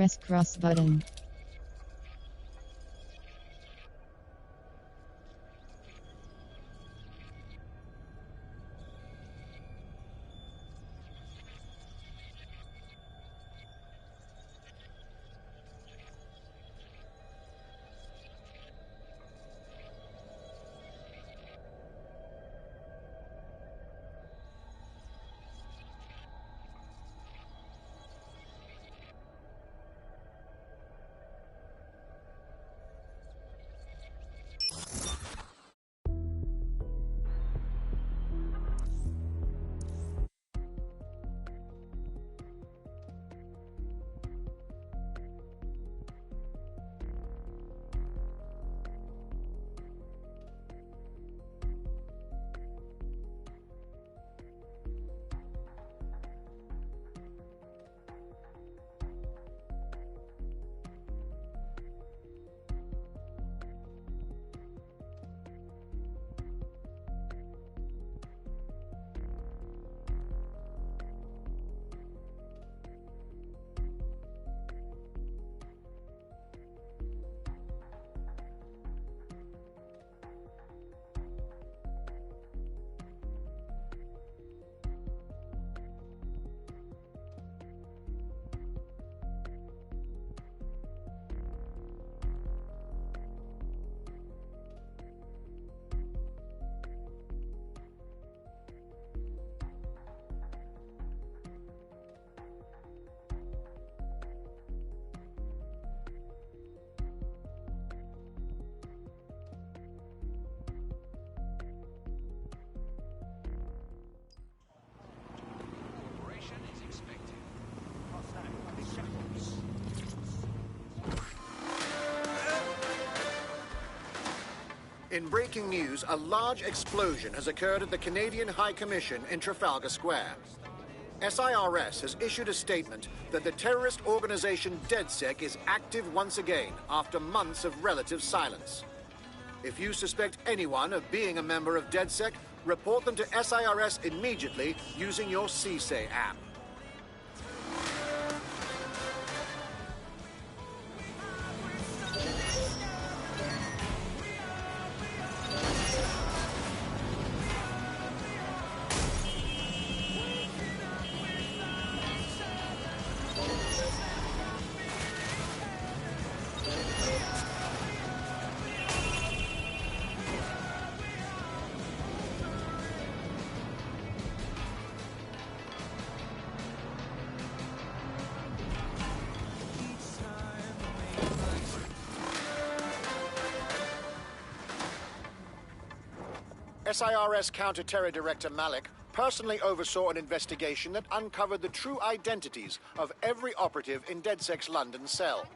press cross button. In breaking news, a large explosion has occurred at the Canadian High Commission in Trafalgar Square. SIRS has issued a statement that the terrorist organization DedSec is active once again after months of relative silence. If you suspect anyone of being a member of DedSec, report them to SIRS immediately using your CSAY app. SIRS Counter-Terror Director Malik personally oversaw an investigation that uncovered the true identities of every operative in DedSec's London cell.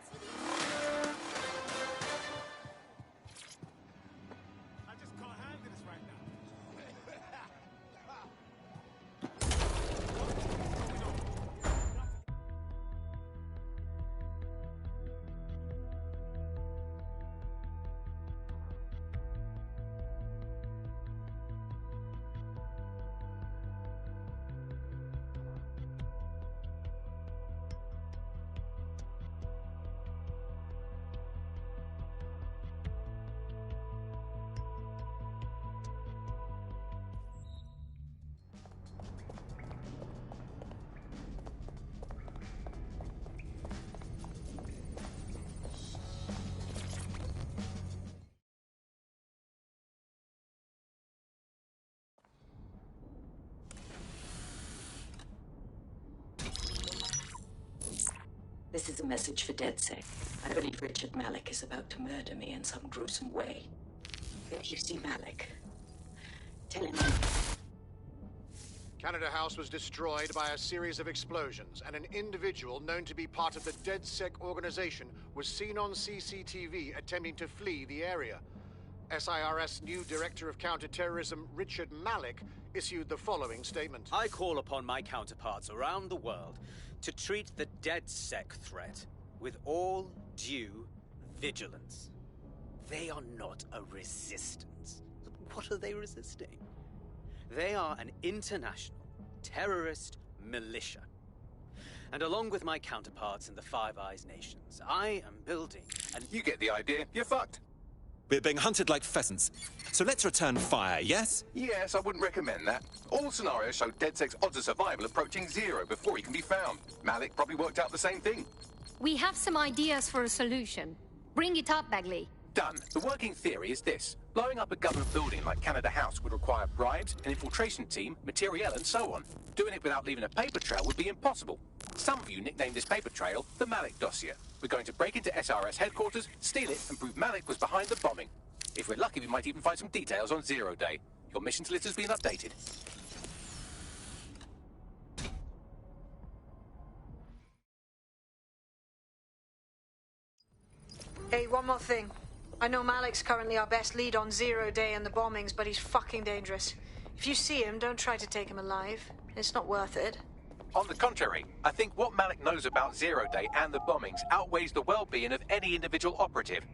This is a message for DedSec. I believe Richard Malik is about to murder me in some gruesome way. If you see Malik, tell him. Canada House was destroyed by a series of explosions, and an individual known to be part of the DedSec organization was seen on CCTV attempting to flee the area. SIRS new Director of Counterterrorism, Richard Malik, issued the following statement. I call upon my counterparts around the world to treat the DedSec threat with all due vigilance. They are not a resistance. What are they resisting? They are an international terrorist militia. And along with my counterparts in the Five Eyes nations, I am building an... You get the idea. You're fucked. We're being hunted like pheasants. So let's return fire, yes? Yes, I wouldn't recommend that. All scenarios show DedSec's odds of survival approaching 0 before he can be found. Malik probably worked out the same thing. We have some ideas for a solution. Bring it up, Bagley. Done. The working theory is this. Blowing up a government building like Canada House would require bribes, an infiltration team, materiel, and so on. Doing it without leaving a paper trail would be impossible. Some of you nicknamed this paper trail the Malik dossier. We're going to break into SRS headquarters, steal it, and prove Malik was behind the bombing. If we're lucky, we might even find some details on Zero Day. Your missions list has been updated. Hey, one more thing. I know Malik's currently our best lead on Zero Day and the bombings, but he's fucking dangerous. If you see him, don't try to take him alive. It's not worth it. On the contrary, I think what Malik knows about Zero Day and the bombings outweighs the well-being of any individual operative.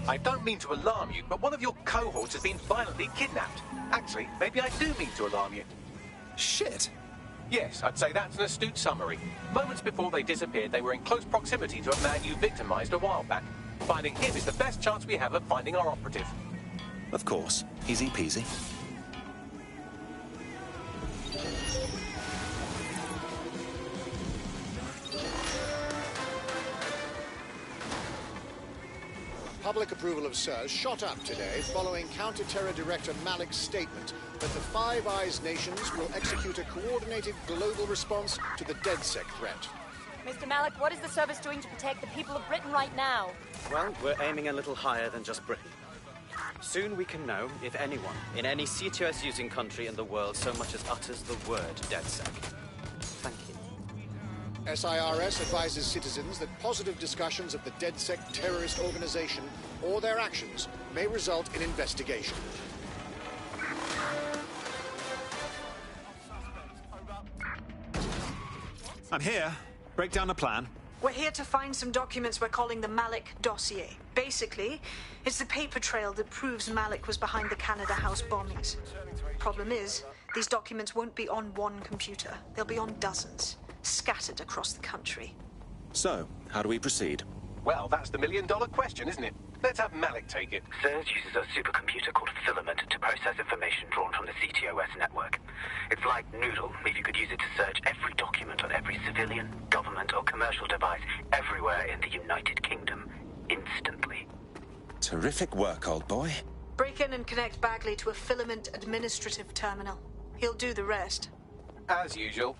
I don't mean to alarm you, but one of your cohorts has been violently kidnapped. Actually, maybe I do mean to alarm you. Shit. Yes, I'd say that's an astute summary. Moments before they disappeared, they were in close proximity to a man you victimized a while back. Finding him is the best chance we have of finding our operative. Of course. Easy peasy. Public approval of SIRS shot up today following Counter-Terror Director Malik's statement that the Five Eyes nations will execute a coordinated global response to the DedSec threat. Mr. Malik, what is the service doing to protect the people of Britain right now? Well, we're aiming a little higher than just Britain. Soon we can know if anyone in any CTOS-using country in the world so much as utters the word DedSec. Thank you. SIRS advises citizens that positive discussions of the DedSec terrorist organization or their actions may result in investigation. I'm here. Break down the plan. We're here to find some documents we're calling the Malik dossier. Basically, it's the paper trail that proves Malik was behind the Canada House bombings. Problem is, these documents won't be on one computer. They'll be on dozens, scattered across the country. So, how do we proceed? Well, that's the million-dollar question, isn't it? Let's have Malik take it. SIRS uses a supercomputer called Filament to process information drawn from the CTOS network. It's like Noodle, if you could use it to search every document on every civilian, government, or commercial device everywhere in the United Kingdom, instantly. Terrific work, old boy. Break in and connect Bagley to a Filament administrative terminal. He'll do the rest. As usual.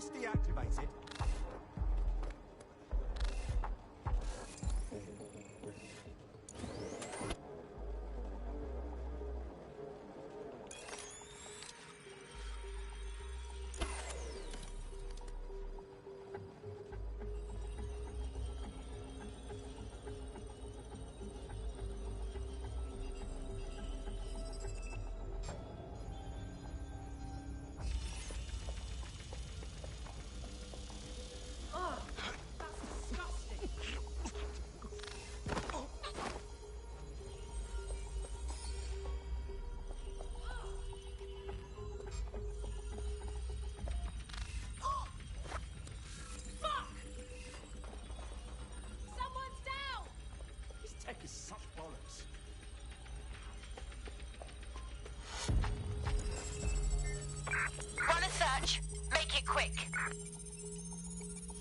this deactivate it? Tech is such bollocks. Run a search. Make it quick.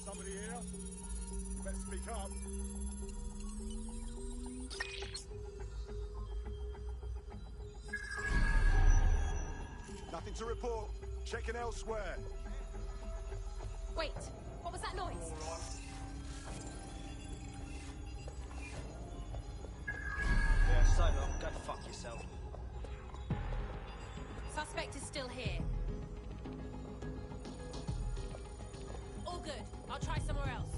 Somebody here? You better speak up. Nothing to report. Checking elsewhere. Wait, what was that noise? Yeah, so long. Go fuck yourself. Suspect is still here. All good. I'll try somewhere else.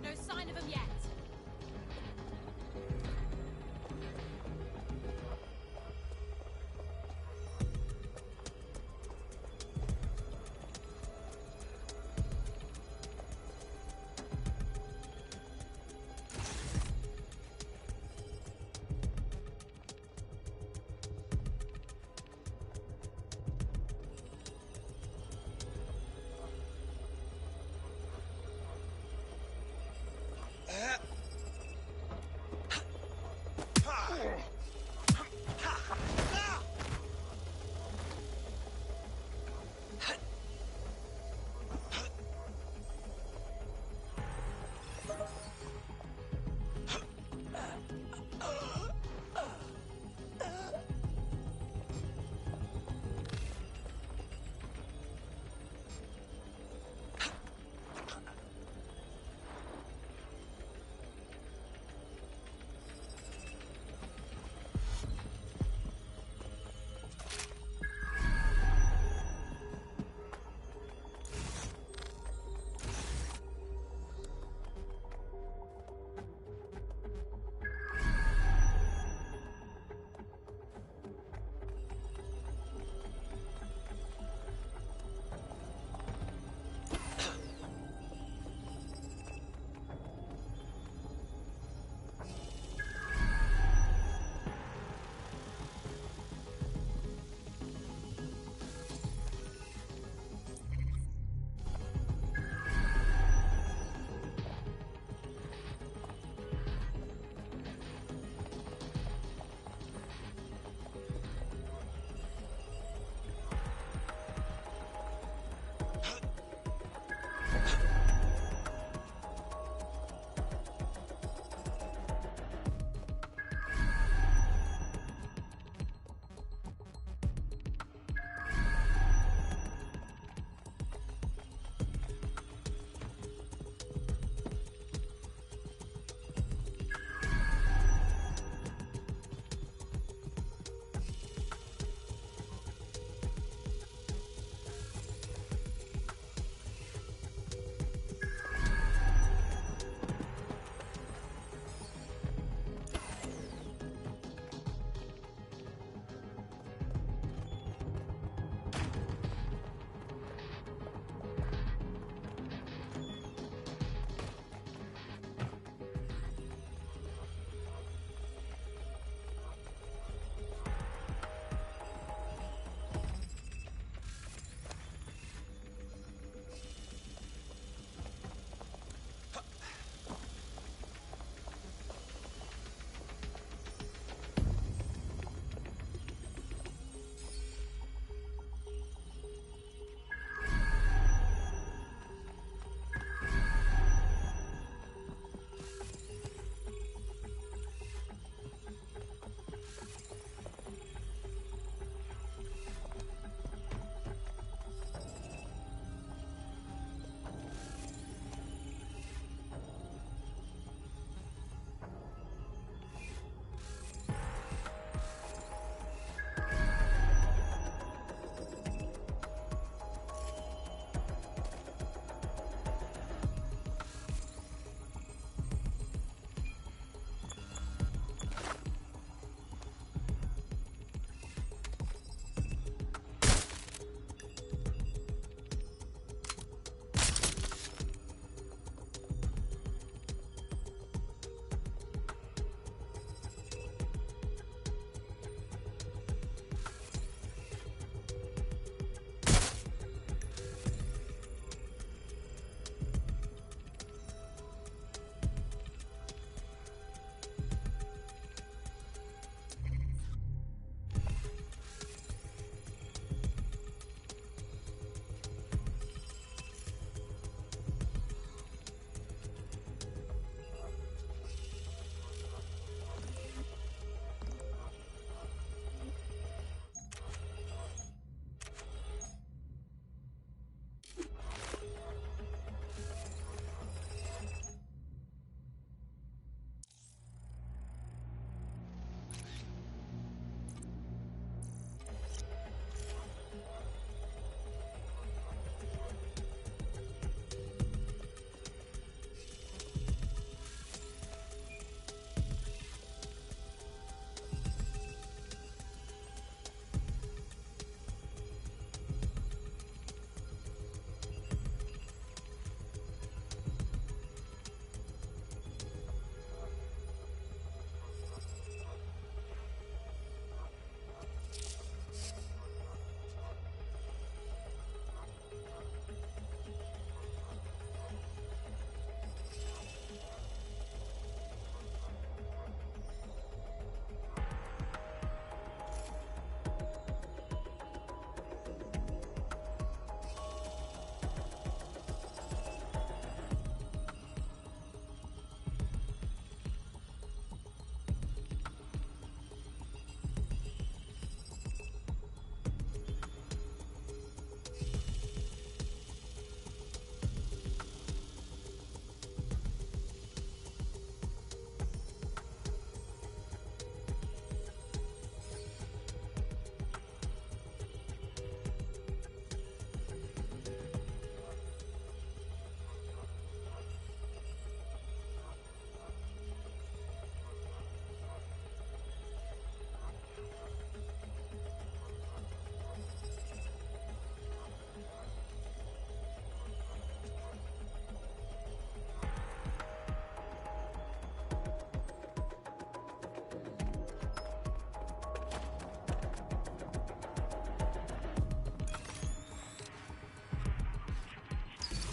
No sign of him yet.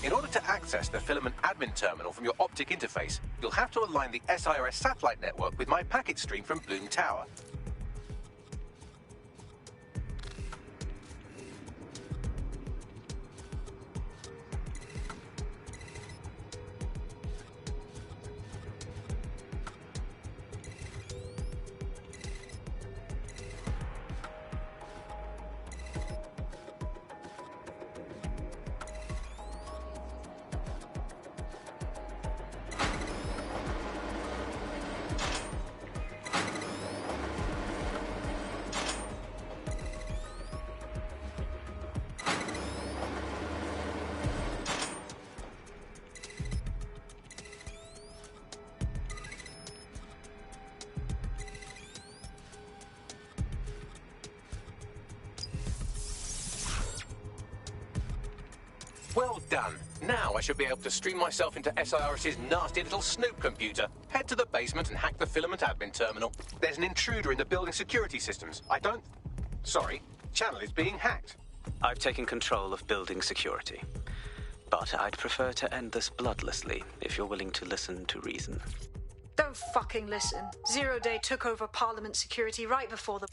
In order to access the filament admin terminal from your optic interface, you'll have to align the SIRS satellite network with my packet stream from Bloom Tower. Well done. Now I should be able to stream myself into SIRS's nasty little snoop computer, head to the basement and hack the filament admin terminal. There's an intruder in the building security systems. Sorry, channel is being hacked. I've taken control of building security. But I'd prefer to end this bloodlessly, if you're willing to listen to reason. Don't fucking listen. Zero Day took over Parliament security right before the...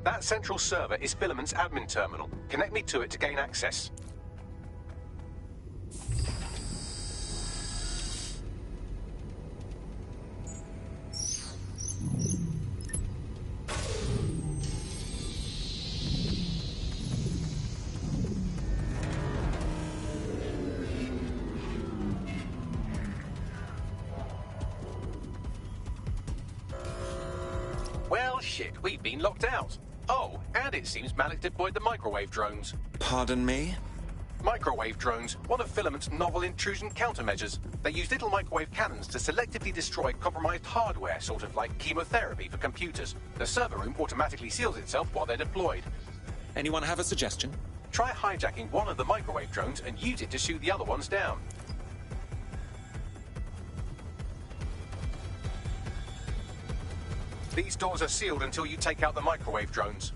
That central server is Filament's admin terminal. Connect me to it to gain access. Well, shit, we've been locked out. Oh, and it seems Malik deployed the microwave drones. Pardon me? Microwave drones, one of Filament's novel intrusion countermeasures. They use little microwave cannons to selectively destroy compromised hardware, sort of like chemotherapy for computers. The server room automatically seals itself while they're deployed. Anyone have a suggestion? Try hijacking one of the microwave drones and use it to shoot the other ones down. These doors are sealed until you take out the microwave drones.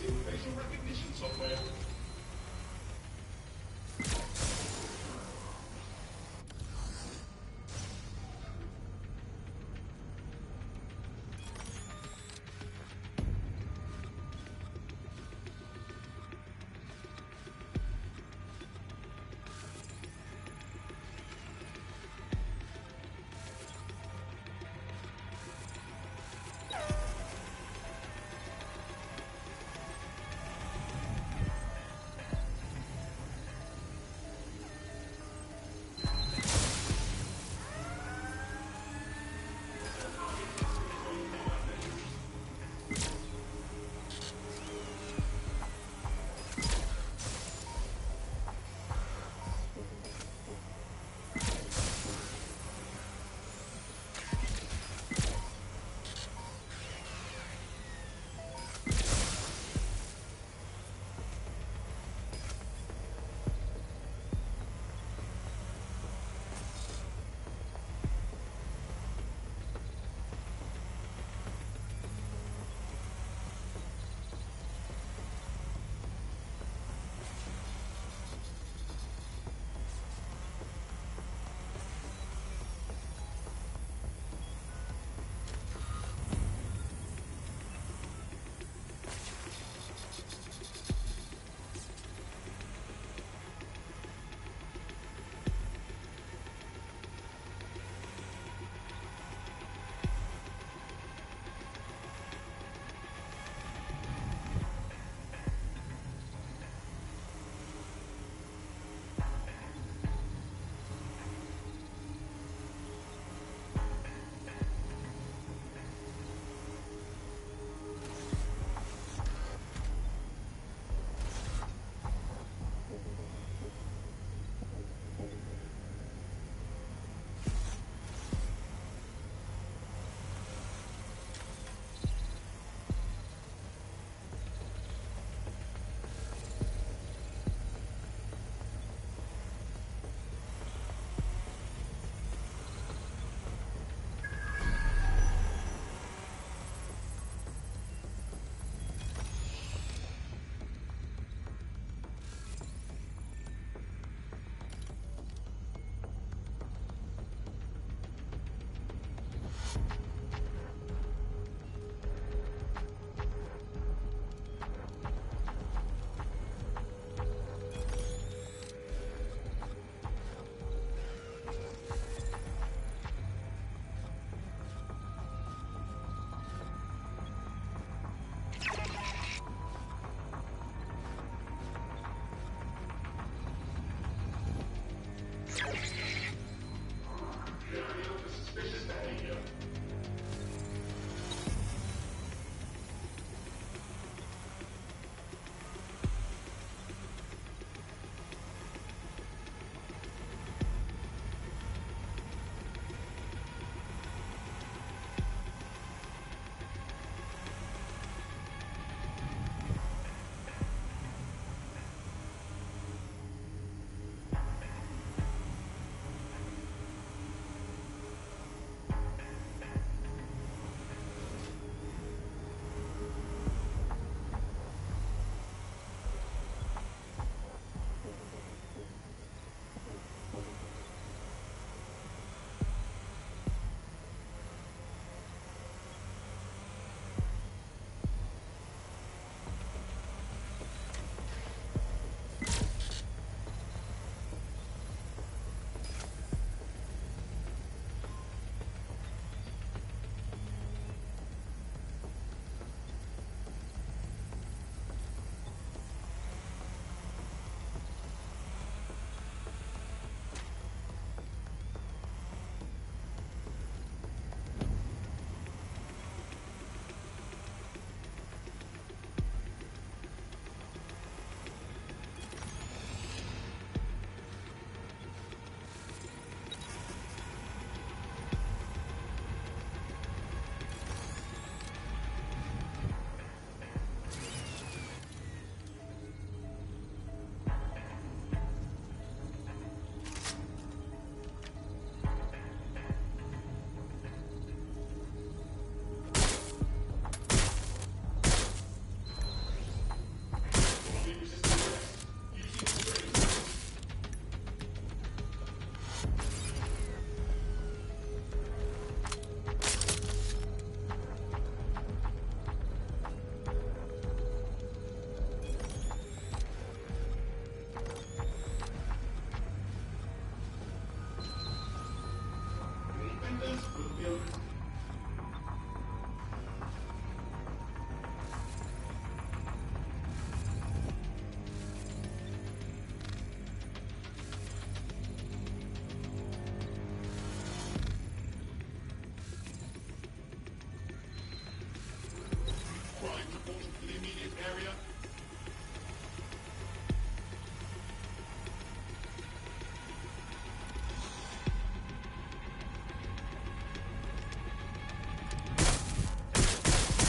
using facial recognition software.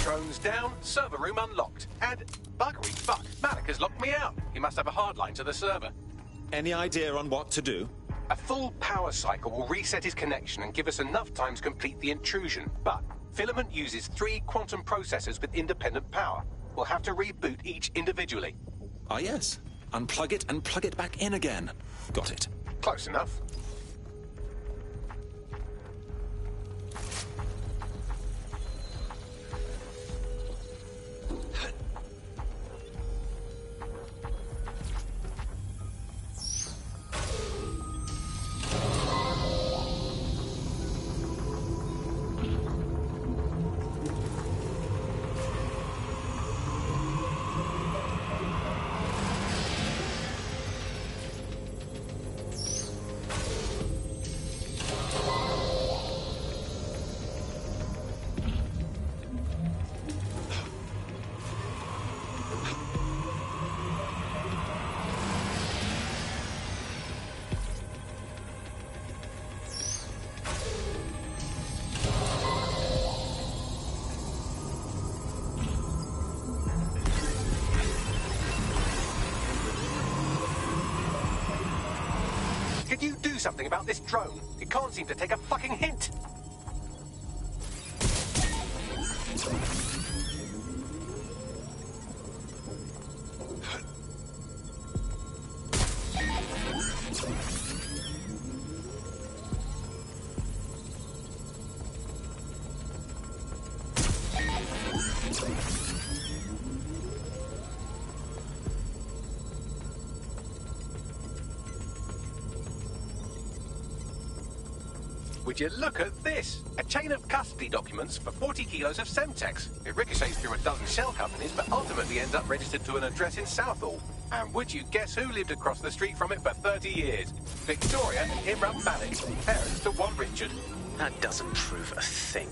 Drones down, server room unlocked. And buggery fuck, Malik has locked me out. He must have a hard line to the server. Any idea on what to do? A full power cycle will reset his connection and give us enough time to complete the intrusion. But Filament uses 3 quantum processors with independent power. We'll have to reboot each individually. Ah, yes. Unplug it and plug it back in again. Got it. Close enough. Could you do something about this drone? It can't seem to take a fucking hint. Would you look at this? A chain of custody documents for 40 kilos of Semtex. It ricochets through a dozen shell companies, but ultimately ends up registered to an address in Southall. And would you guess who lived across the street from it for 30 years? Victoria and Imran Malik, parents to one Richard. That doesn't prove a thing.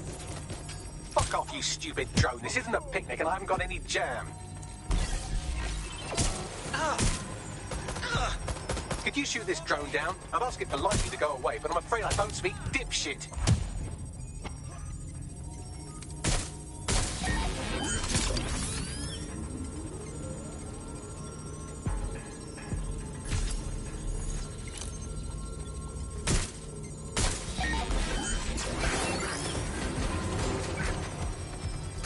Fuck off, you stupid drone. This isn't a picnic and I haven't got any jam. Could you shoot this drone down? I'd ask it politely to go away, but I'm afraid I don't speak dipshit.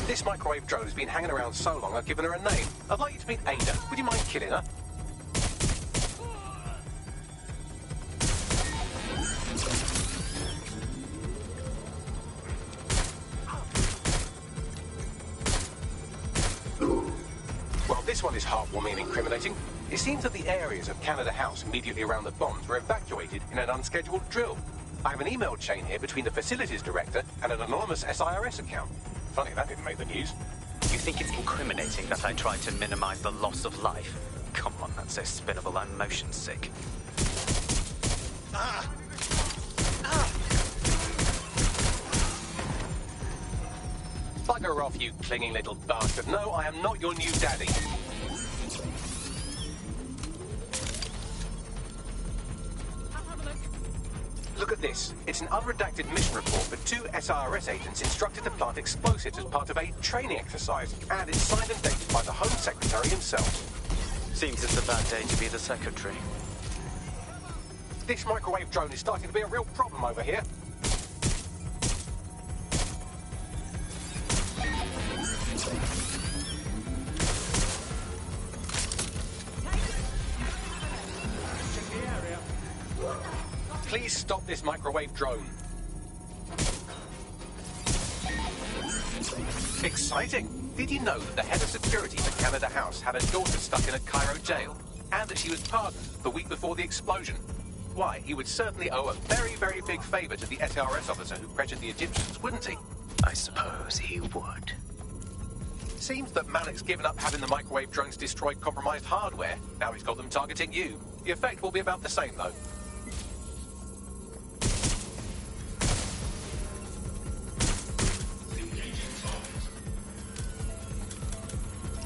This microwave drone has been hanging around so long I've given her a name. I'd like you to meet Ada. Would you mind killing her? This one is heartwarming and incriminating. It seems that the areas of Canada House immediately around the bombs were evacuated in an unscheduled drill. I have an email chain here between the facilities director and an anonymous SIRS account. Funny that didn't make the news. You think it's incriminating that I tried to minimize the loss of life? Come on, that's so spinnable, I'm motion sick. Bugger off, you clinging little bastard. No, I am not your new daddy. Look at this. It's an unredacted mission report for 2 SIRS agents instructed to plant explosives as part of a training exercise. And it's signed and dated by the Home Secretary himself. Seems it's a bad day to be the Secretary. This microwave drone is starting to be a real problem over here. Please stop this microwave drone. Exciting! Did you know that the head of security for Canada House had a daughter stuck in a Cairo jail? And that she was pardoned the week before the explosion? Why, he would certainly owe a very, very big favor to the SRS officer who pressured the Egyptians, wouldn't he? I suppose he would. Seems that Malik's given up having the microwave drones destroy compromised hardware. Now he's got them targeting you. The effect will be about the same, though.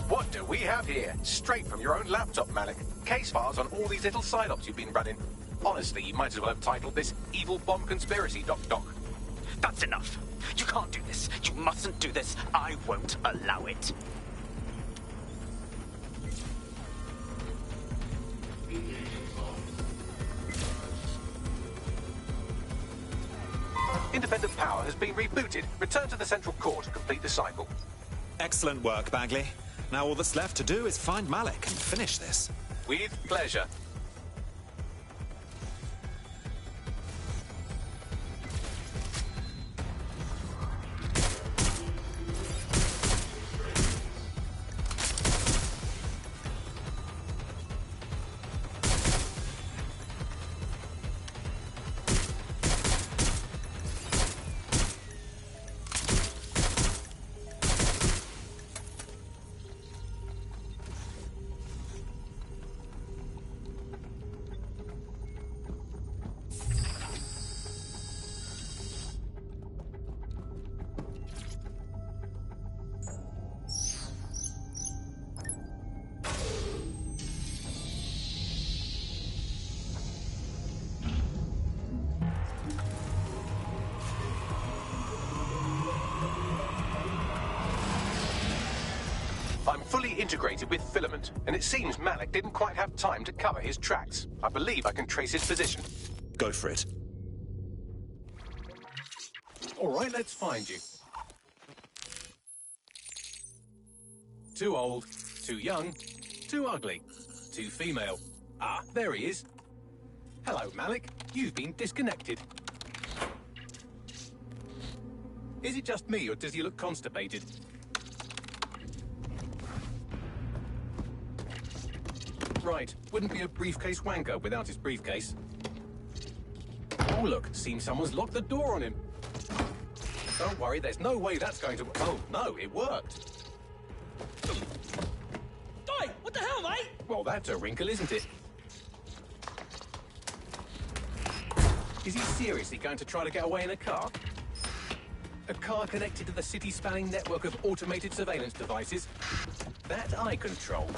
What do we have here? Straight from your own laptop, Malik. Case files on all these little psyops you've been running. Honestly, you might as well have titled this Evil Bomb Conspiracy, Doc. That's enough. You can't do this. You mustn't do this. I won't allow it. Independent power has been rebooted. Return to the central core to complete the cycle. Excellent work, Bagley. Now all that's left to do is find Malik and finish this. With pleasure. I'm fully integrated with Filament, and it seems Malik didn't quite have time to cover his tracks. I believe I can trace his position. Go for it. All right, let's find you. Too old, too young, too ugly, too female. Ah, there he is. Hello, Malik. You've been disconnected. Is it just me, or does he look constipated? Right, wouldn't be a briefcase wanker without his briefcase. Oh look, seems someone's locked the door on him. Don't worry, there's no way that's going to... Oh, no, it worked. Oi, what the hell, mate? Well, that's a wrinkle, isn't it? Is he seriously going to try to get away in a car? A car connected to the city-spanning network of automated surveillance devices? That I control.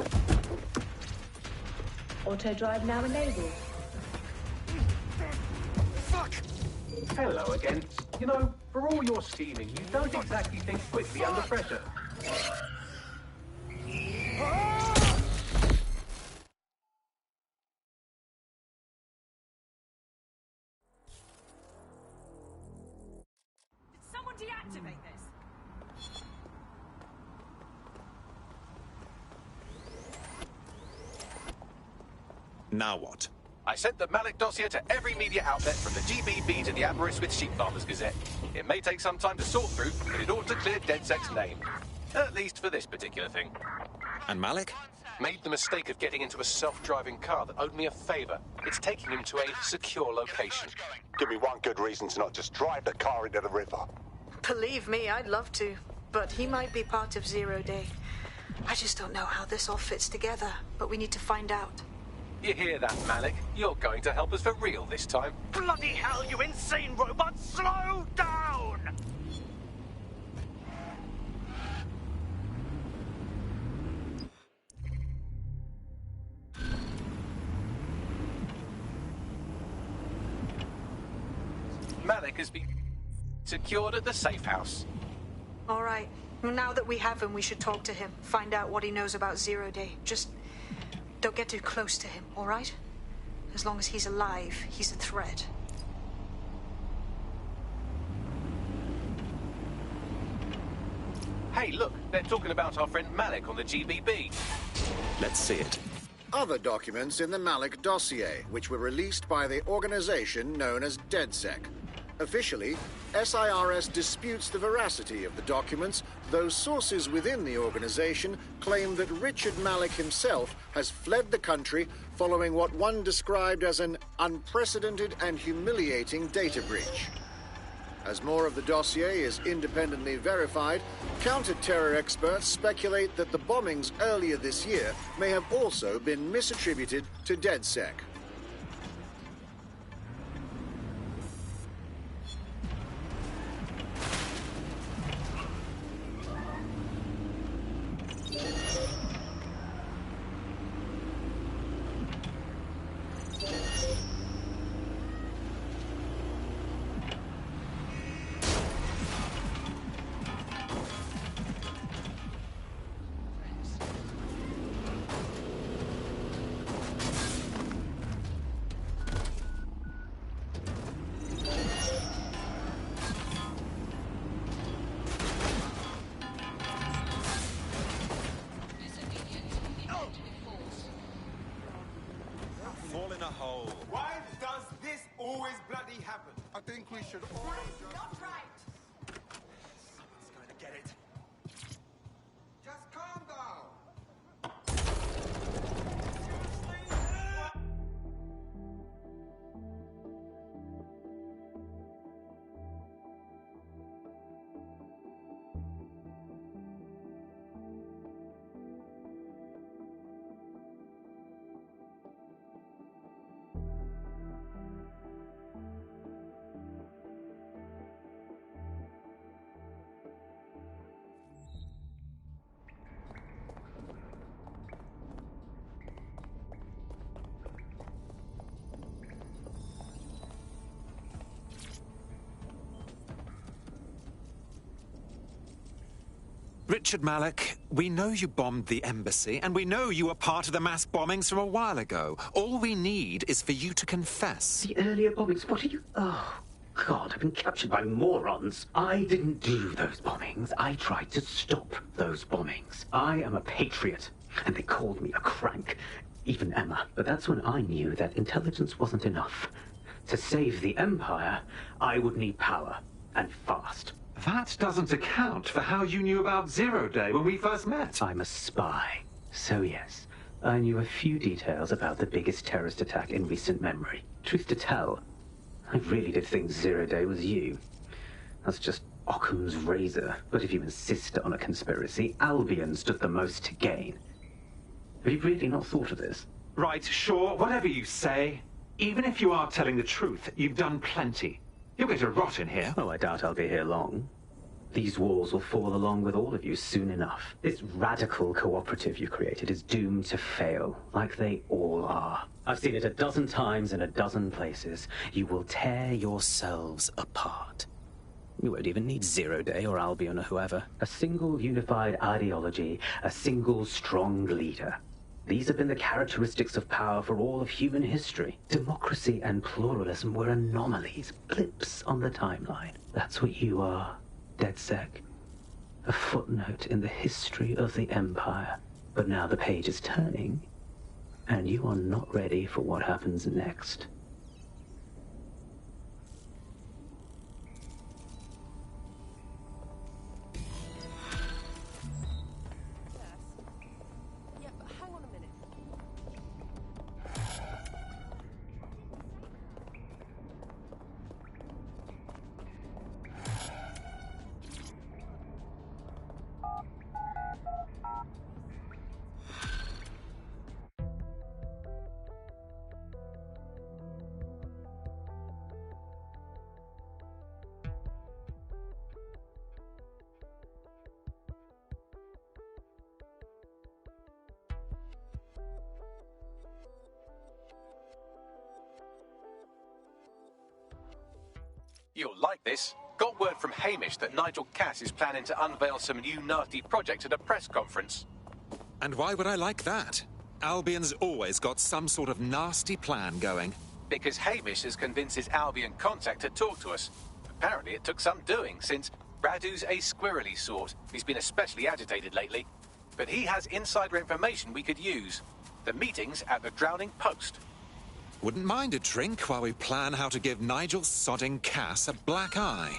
Auto drive now enabled. Fuck! Hello again. You know, for all your scheming, you don't exactly think quickly under pressure. Did someone deactivate this? Now what? I sent the Malik dossier to every media outlet from the GBB to the Aberystwyth Sheep Farmers Gazette. It may take some time to sort through, but it ought to clear DedSec's name. At least for this particular thing. And Malik? Made the mistake of getting into a self-driving car that owed me a favor. It's taking him to a secure location. Give me one good reason to not just drive the car into the river. Believe me, I'd love to. But he might be part of Zero Day. I just don't know how this all fits together, but we need to find out. You hear that, Malik? You're going to help us for real this time. Bloody hell, you insane robot! Slow down! Malik has been secured at the safe house. All right. Now that we have him, we should talk to him. Find out what he knows about Zero Day. Just don't get too close to him, all right? As long as he's alive, he's a threat. Hey, look, they're talking about our friend Malik on the GBB. Let's see it. Other documents in the Malik dossier, which were released by the organization known as DedSec. Officially, SIRS disputes the veracity of the documents, though sources within the organization claim that Richard Malik himself has fled the country following what one described as an unprecedented and humiliating data breach. As more of the dossier is independently verified, counter-terror experts speculate that the bombings earlier this year may have also been misattributed to DedSec. Fall in a hole. Why does this always bloody happen? I think we should all... Not right. Someone's going to get it. Just calm down. Richard Malik, we know you bombed the embassy, and we know you were part of the mass bombings from a while ago. All we need is for you to confess. The earlier bombings? What are you... Oh, God, I've been captured by morons. I didn't do those bombings. I tried to stop those bombings. I am a patriot, and they called me a crank. Even Emma. But that's when I knew that intelligence wasn't enough. To save the Empire, I would need power, and fast. That doesn't account for how you knew about Zero Day when we first met. I'm a spy. So yes, I knew a few details about the biggest terrorist attack in recent memory. Truth to tell, I really did think Zero Day was you. That's just Occam's razor. But if you insist on a conspiracy, Albion stood the most to gain. Have you really not thought of this? Right, sure, whatever you say. Even if you are telling the truth, you've done plenty. You'll get to rot in here. Oh, I doubt I'll be here long. These walls will fall along with all of you soon enough. This radical cooperative you created is doomed to fail, like they all are. I've seen it a dozen times in a dozen places. You will tear yourselves apart. You won't even need Zero Day or Albion or whoever. A single unified ideology, a single strong leader. These have been the characteristics of power for all of human history. Democracy and pluralism were anomalies, blips on the timeline. That's what you are, DedSec. A footnote in the history of the Empire. But now the page is turning, and you are not ready for what happens next. You'll like this. Got word from Hamish that Nigel Cass is planning to unveil some new nasty project at a press conference. And why would I like that? Albion's always got some sort of nasty plan going. Because Hamish has convinced his Albion contact to talk to us. Apparently it took some doing, since Radu's a squirrely sort. He's been especially agitated lately. But he has insider information we could use. The meeting's at the Drowning Post. Wouldn't mind a drink while we plan how to give Nigel sodding Cass a black eye.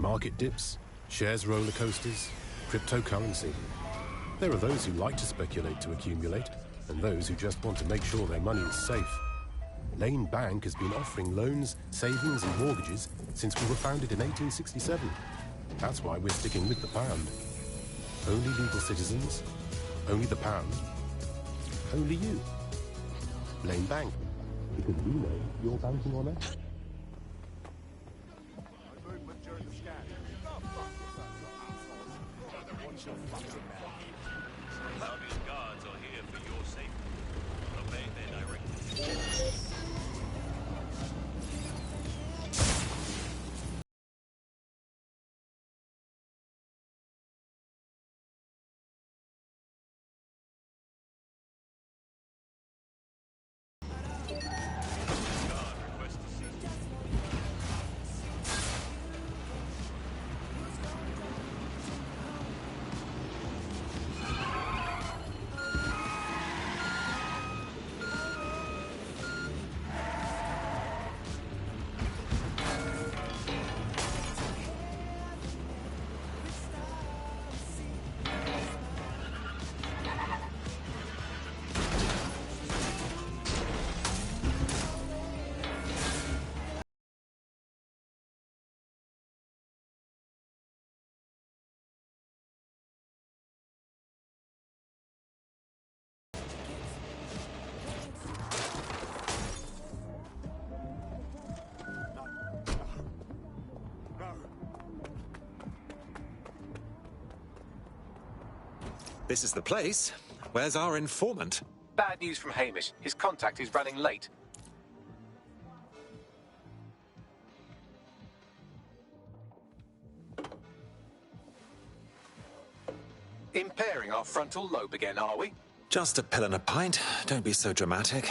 Market dips, shares roller coasters, cryptocurrency. There are those who like to speculate to accumulate, and those who just want to make sure their money is safe. Lane Bank has been offering loans, savings and mortgages since we were founded in 1867. That's why we're sticking with the pound. Only legal citizens, only the pound, only you. Lane Bank, because we know you're banking on us. Lobby's guards are here for your safety. Obey their directives. This is the place. Where's our informant? Bad news from Hamish. His contact is running late. Impairing our frontal lobe again, are we? Just a pill and a pint. Don't be so dramatic.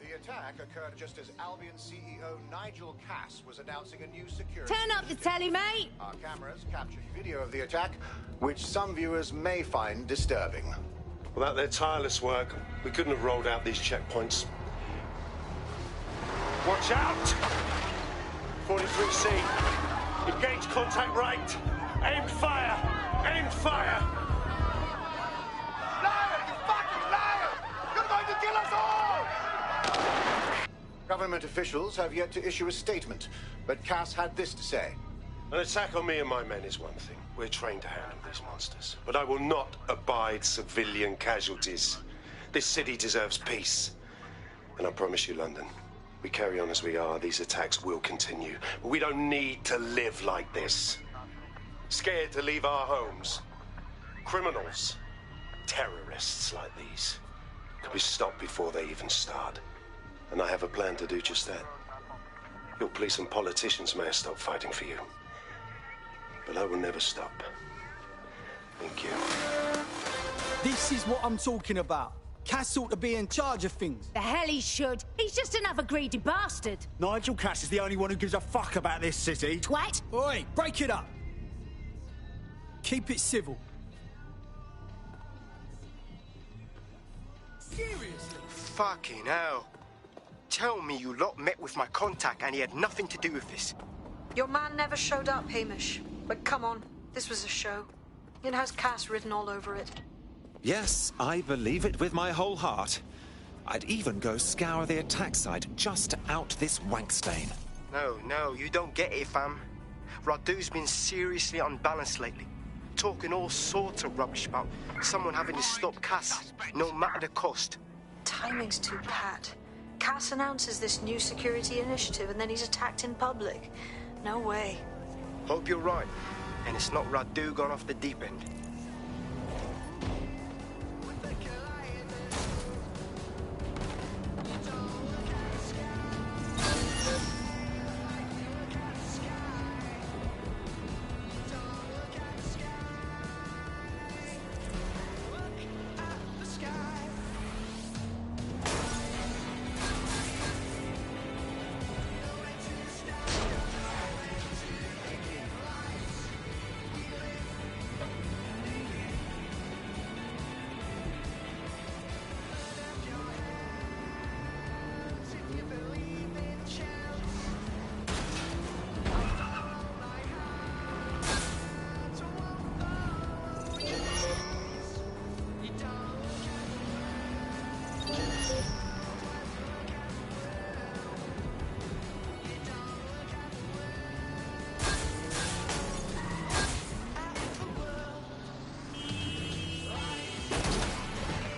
The attack occurred just as Albion CEO Nigel Cass was announcing a new security... Turn up the telly, mate! Our cameras captured video of the attack, which some viewers may find disturbing. Without their tireless work, we couldn't have rolled out these checkpoints. Watch out! 43C. Engage contact right. Aimed fire! Aimed fire! Liar! You fucking liar! You're going to kill us all! Government officials have yet to issue a statement, but Cass had this to say. An attack on me and my men is one thing. We're trained to handle these monsters. But I will not abide civilian casualties. This city deserves peace. And I promise you, London, we carry on as we are, these attacks will continue. But we don't need to live like this. Scared to leave our homes. Criminals, terrorists like these, can be stopped before they even start. And I have a plan to do just that. Your police and politicians may have stopped fighting for you. But I will never stop. Thank you. This is what I'm talking about. Cass ought to be in charge of things. The hell he should. He's just another greedy bastard. Nigel Cass is the only one who gives a fuck about this city. Twat! Oi, break it up. Keep it civil. Seriously? Fucking hell. Tell me you lot met with my contact and he had nothing to do with this. Your man never showed up, Hamish. But come on, this was a show. It has Cass written all over it. Yes, I believe it with my whole heart. I'd even go scour the attack site just to out this wank stain. No, you don't get it, fam. Radu's been seriously unbalanced lately. Talking all sorts of rubbish about someone having to stop Cass, no matter the cost. Timing's too pat. Cass announces this new security initiative and then he's attacked in public. No way. Hope you're right, and it's not Radu gone off the deep end.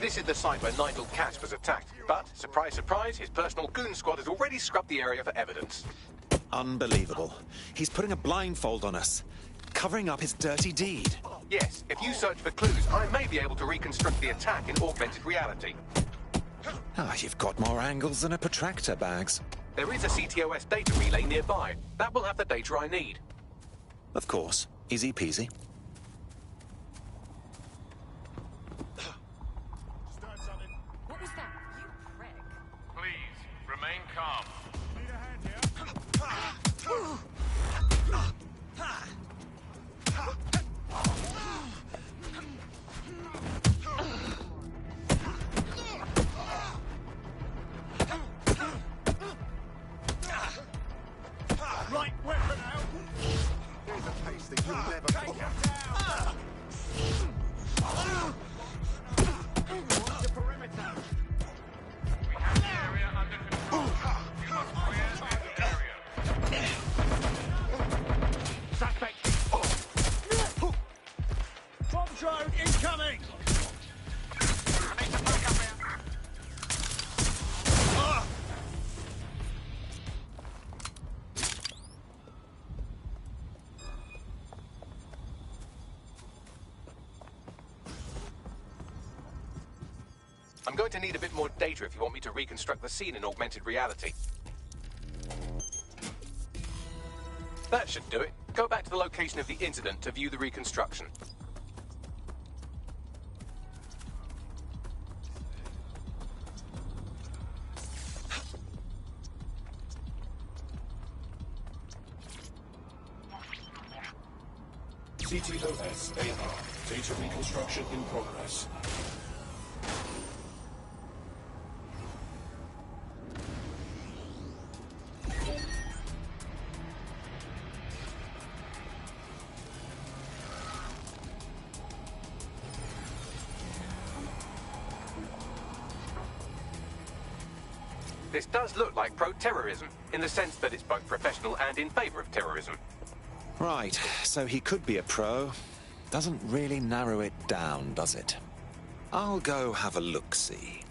This is the site where Nigel Cass was attacked, but, surprise, surprise, his personal goon squad has already scrubbed the area for evidence. Unbelievable. He's putting a blindfold on us, covering up his dirty deed. Yes, if you search for clues, I may be able to reconstruct the attack in augmented reality. Ah, you've got more angles than a protractor, Bags. There is a CTOS data relay nearby. That will have the data I need. Of course. Easy peasy. What was that? You prick. Please, remain calm. Need a hand here? Right weapon out. Here's a pace that you'll never take him down. The perimeter. We have the area under control. You must clear this area. Suspect. Bomb drone incoming. I'm going to need a bit more data if you want me to reconstruct the scene in augmented reality. That should do it. Go back to the location of the incident to view the reconstruction. CTOS AR. Data reconstruction in progress. This does look like pro-terrorism, in the sense that it's both professional and in favor of terrorism. Right, so he could be a pro. Doesn't really narrow it down, does it? I'll go have a look-see.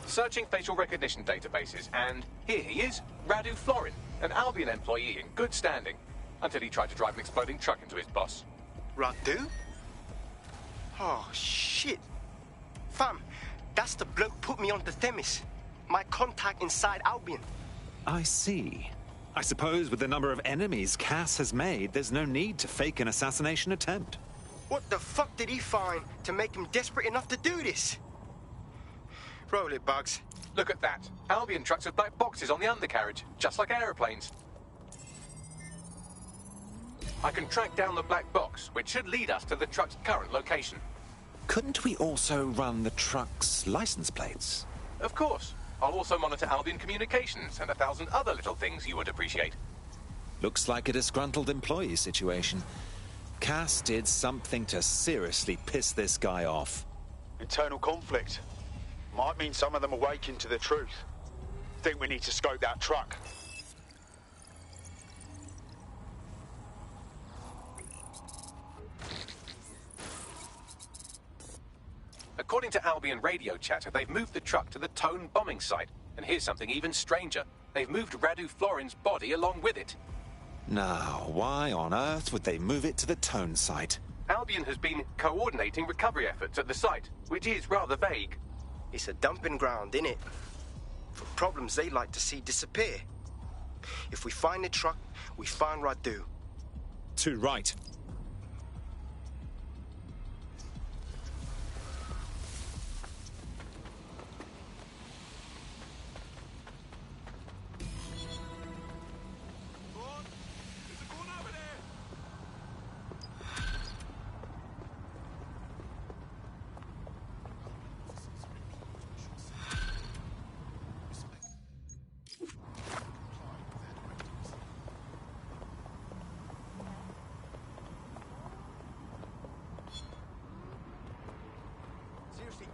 Searching facial recognition databases, and here he is, Radu Florin, an Albion employee in good standing, until he tried to drive an exploding truck into his boss. Radu? Oh, shit. Fam, that's the bloke put me on the Themis. My contact inside Albion. I see. I suppose with the number of enemies Cass has made, there's no need to fake an assassination attempt. What the fuck did he find to make him desperate enough to do this? Roll it, Bugs. Look at that. Albion trucks with black boxes on the undercarriage, just like aeroplanes. I can track down the black box, which should lead us to the truck's current location. Couldn't we also run the truck's license plates? Of course. I'll also monitor Albion communications and 1,000 other little things you would appreciate. Looks like a disgruntled employee situation. Cass did something to seriously piss this guy off. Internal conflict. Might mean some of them awaken to the truth. Think we need to scope that truck. According to Albion radio chatter, they've moved the truck to the Tone bombing site. And here's something even stranger. They've moved Radu Florin's body along with it. Now, why on earth would they move it to the Tone site? Albion has been coordinating recovery efforts at the site, which is rather vague. It's a dumping ground, innit? For problems they like to see disappear. If we find the truck, we find Radu. Too right.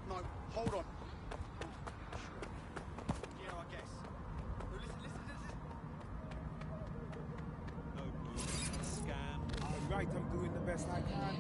No, hold on. Yeah, I guess. No, listen. No, scam. All right, I'm doing the best I can.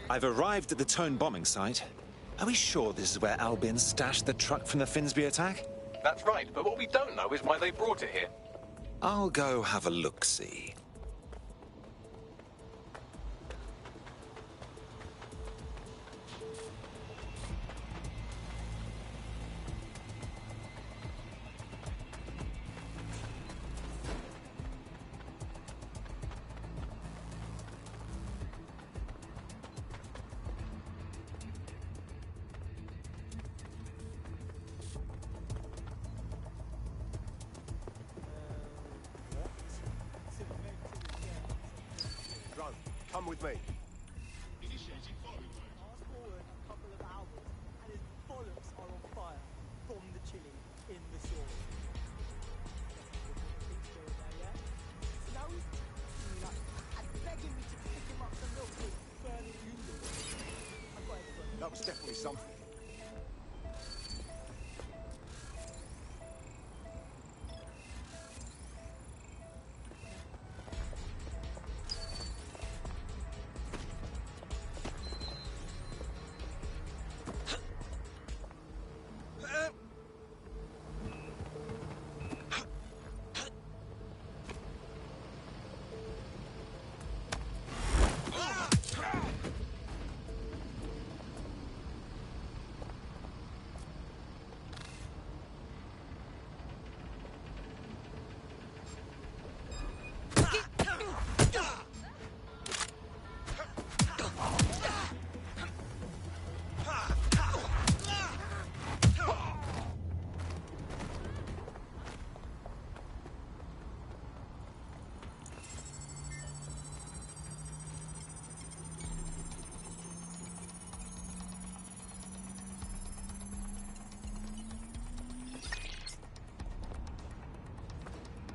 I've arrived at the Tone bombing site. Are we sure this is where Albion stashed the truck from the Finsbury attack? That's right, but what we don't know is why they brought it here. I'll go have a look-see. with me. That was definitely something.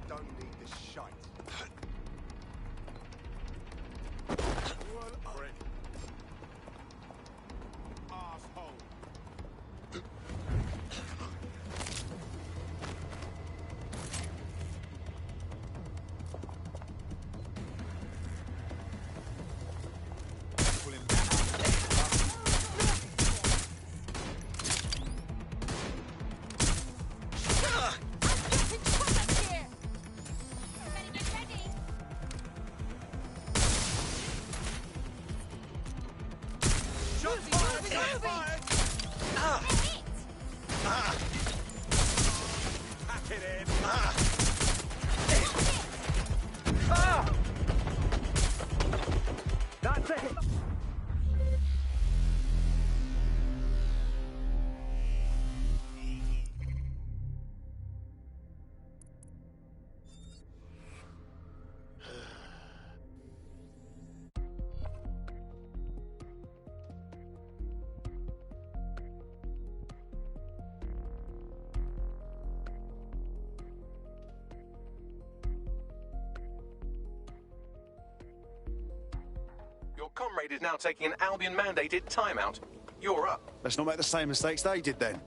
Don't need this shite. Well, prick. Asshole. That's it! Your comrade is now taking an Albion-mandated timeout. You're up. Let's not make the same mistakes they did then.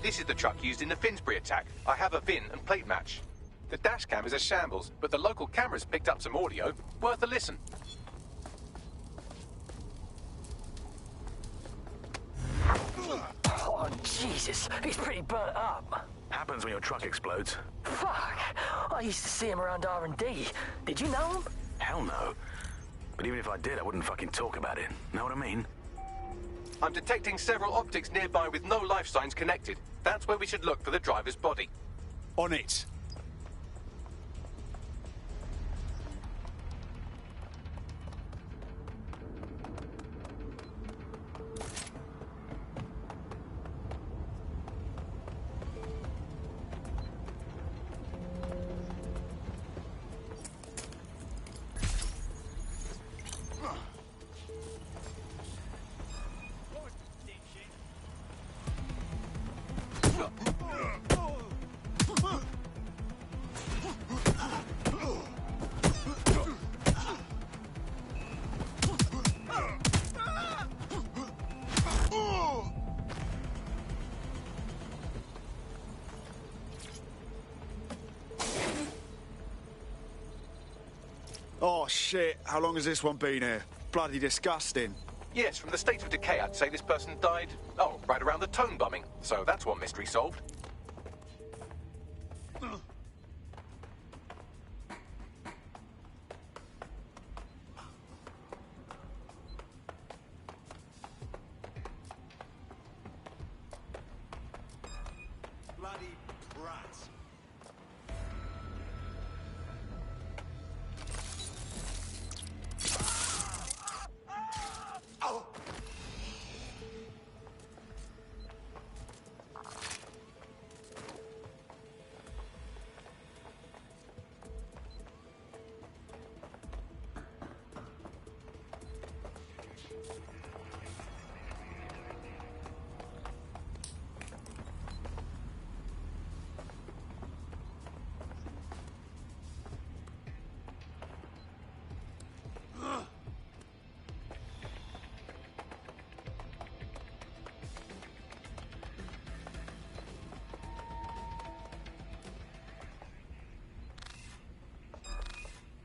This is the truck used in the Finsbury attack. I have a VIN and plate match. The dash cam is a shambles, but the local cameras picked up some audio. Worth a listen. Oh, Jesus. He's pretty burnt up. Happens when your truck explodes. Fuck. I used to see him around R&D. Did you know him? Hell no. But even if I did, I wouldn't fucking talk about it. Know what I mean? I'm detecting several optics nearby with no life signs connected. That's where we should look for the driver's body. On it. Oh, shit. How long has this one been here? Bloody disgusting. Yes, from the state of decay, I'd say this person died, right around the Tone bombing. So that's one mystery solved. Bloody brat.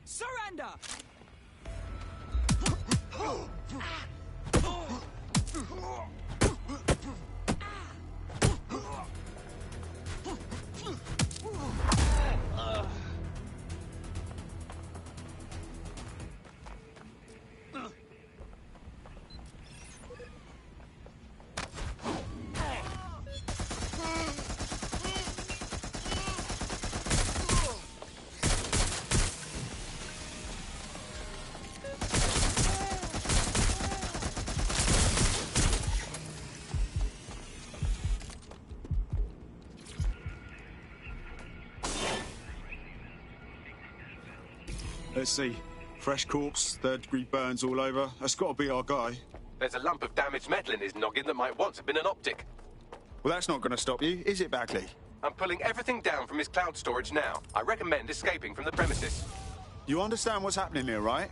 Surrender! Let's see. Fresh corpse, third-degree burns all over. That's got to be our guy. There's a lump of damaged metal in his noggin that might once have been an optic. Well, that's not going to stop you, is it, Bagley? I'm pulling everything down from his cloud storage now. I recommend escaping from the premises. You understand what's happening here, right?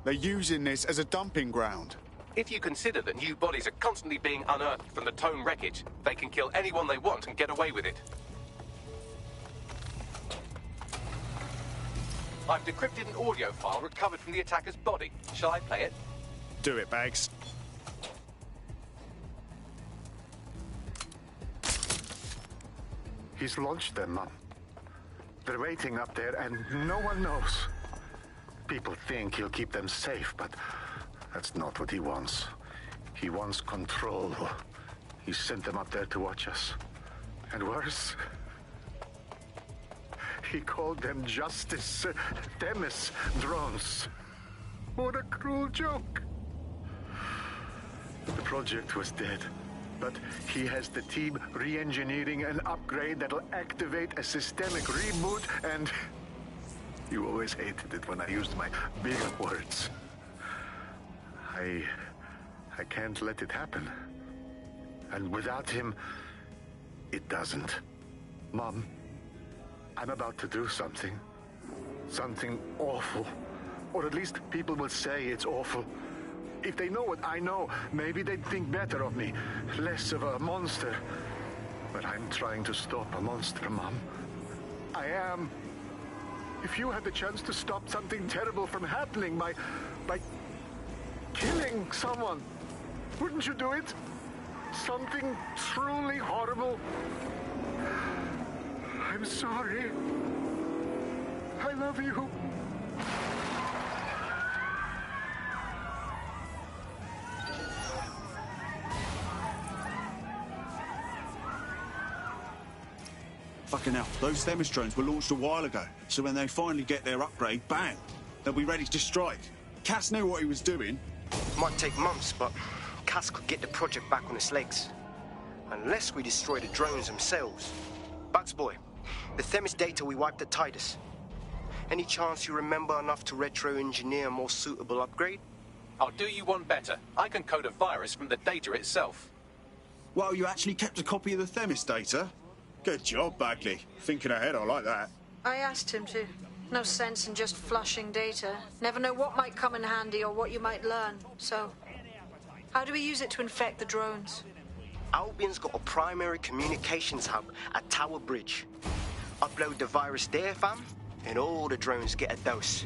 They're using this as a dumping ground. If you consider that new bodies are constantly being unearthed from the Tone wreckage, they can kill anyone they want and get away with it. I've decrypted an audio file recovered from the attacker's body. Shall I play it? Do it, Bags. He's launched them, Mum. They're waiting up there and no one knows. People think he'll keep them safe, but that's not what he wants. He wants control. He sent them up there to watch us. And worse, he called them Justice Themis drones. What a cruel joke. The project was dead, but he has the team re-engineering an upgrade that'll activate a systemic reboot, and you always hated it when I used my big words. I can't let it happen. And without him, it doesn't. Mom, I'm about to do something. Something awful. Or at least people will say it's awful. If they know what I know, maybe they'd think better of me. Less of a monster. But I'm trying to stop a monster, Mom. I am. If you had the chance to stop something terrible from happening by killing someone, wouldn't you do it? Something truly horrible. I'm sorry. I love you. Fucking hell, those Themis drones were launched a while ago, so when they finally get their upgrade, bang, they'll be ready to strike. Cass knew what he was doing. Might take months, but Cass could get the project back on its legs. Unless we destroy the drones themselves. Bugs boy, the Themis data we wiped at Titus. Any chance you remember enough to retro-engineer a more suitable upgrade? I'll do you one better. I can code a virus from the data itself. Well, you actually kept a copy of the Themis data? Good job, Bagley. Thinking ahead, I like that. I asked him to. No sense in just flushing data. Never know what might come in handy or what you might learn. So, how do we use it to infect the drones? Albion's got a primary communications hub at Tower Bridge. Upload the virus there, fam, and all the drones get a dose.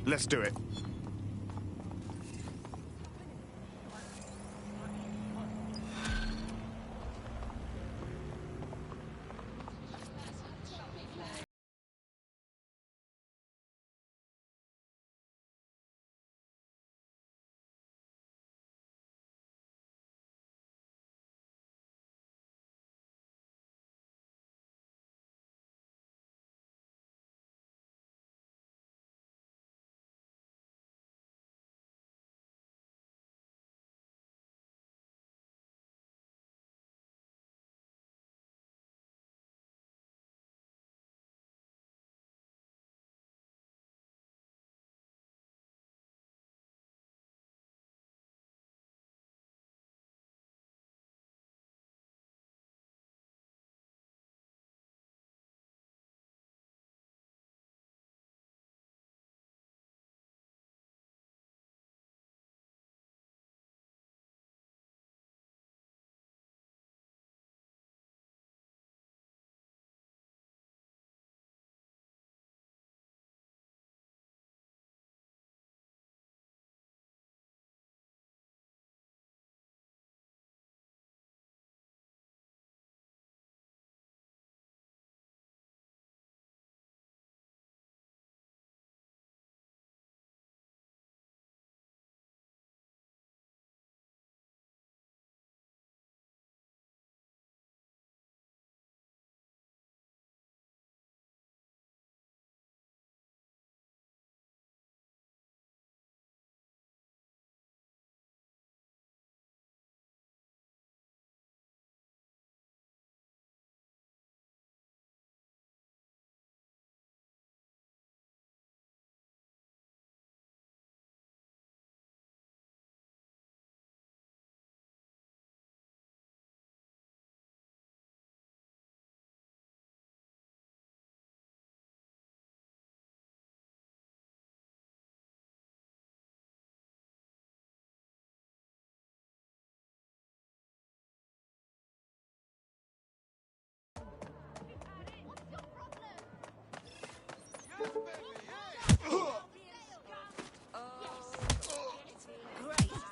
Let's do it.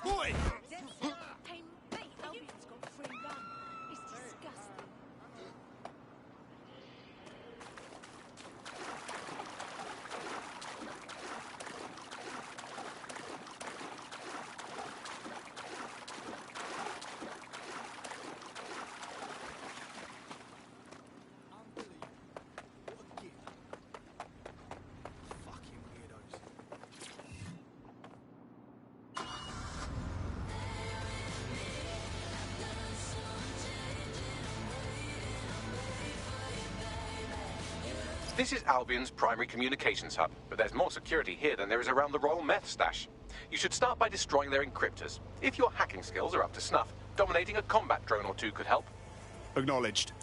Boy! This is Albion's primary communications hub, but there's more security here than there is around the Royal Meth stash. You should start by destroying their encryptors. If your hacking skills are up to snuff, dominating a combat drone or two could help. Acknowledged.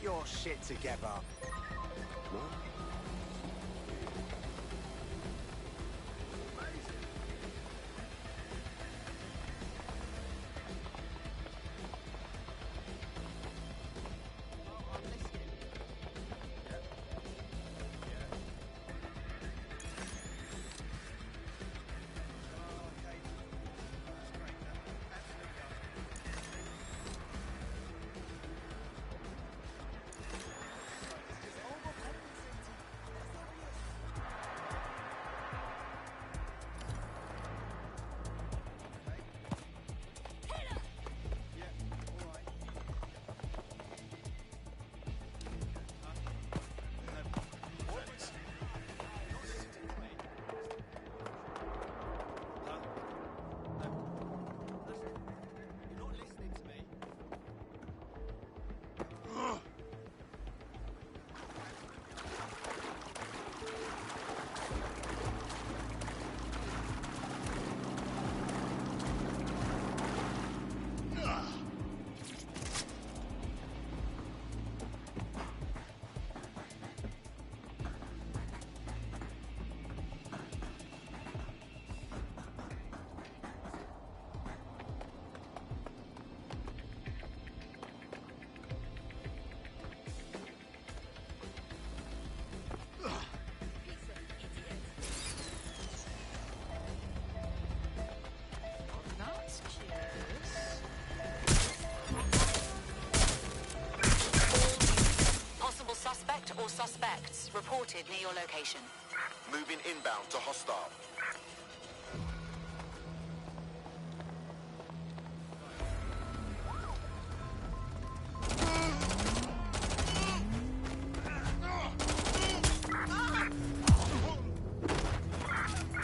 your shit together. Suspect or suspects reported near your location. Moving inbound to hostile.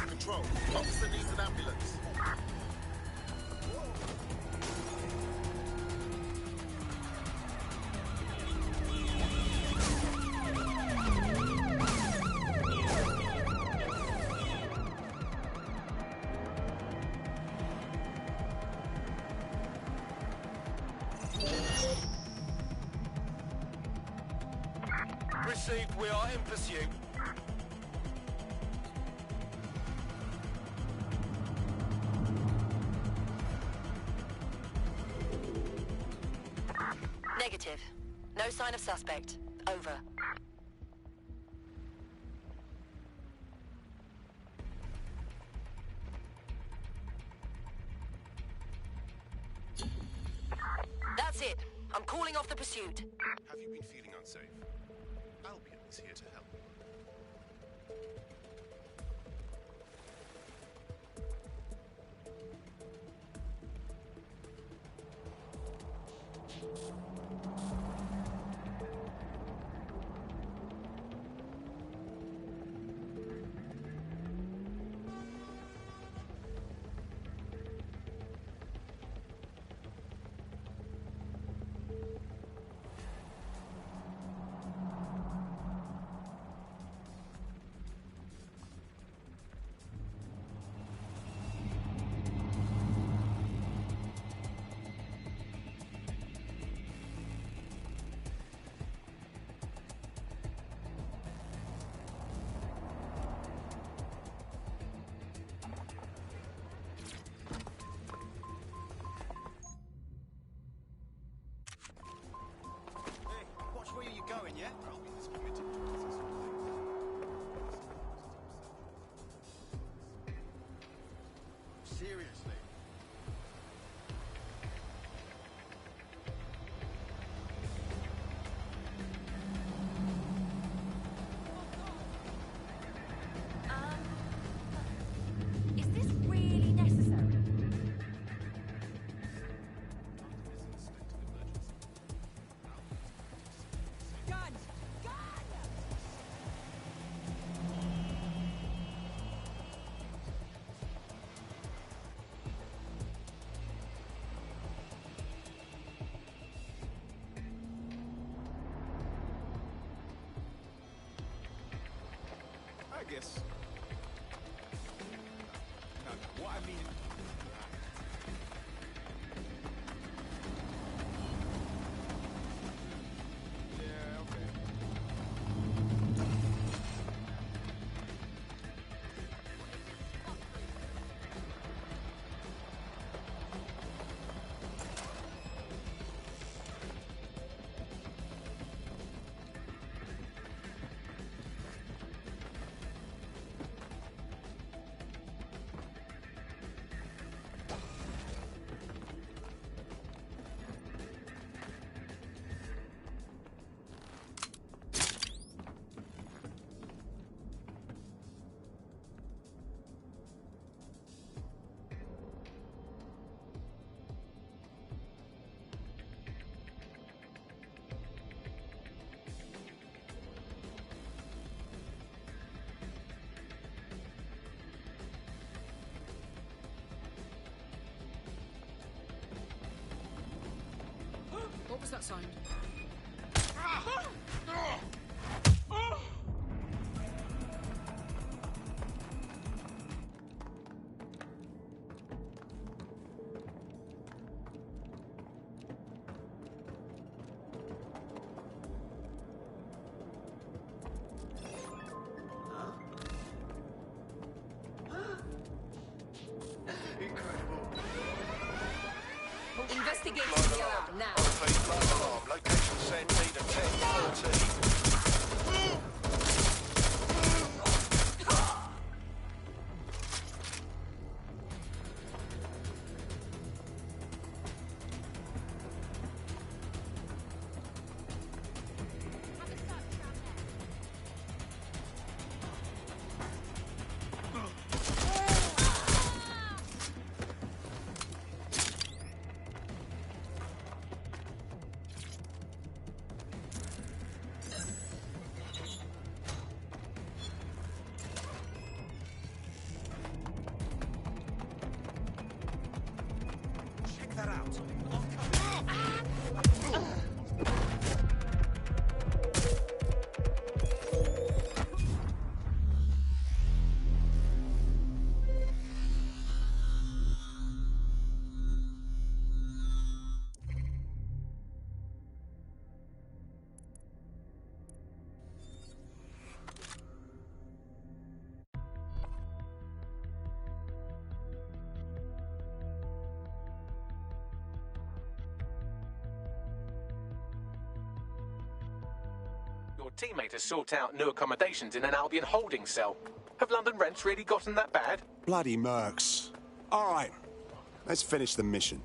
Control. Officer needs an ambulance. Received, we are in pursuit. Negative. No sign of suspect. Over. That's it. I'm calling off the pursuit. Have you been feeling unsafe? Albion is here to help. Where are you going, yeah? Albion is committed to this. Seriously? Is this really necessary? I guess. No, what I mean... Yeah. What's that sound? Investigate the alarm now. Alarm. Location Sandmead at 10:30. Check that out. Your teammate has sought out new accommodations in an Albion holding cell. Have London rents really gotten that bad? Bloody mercs. All right, let's finish the mission.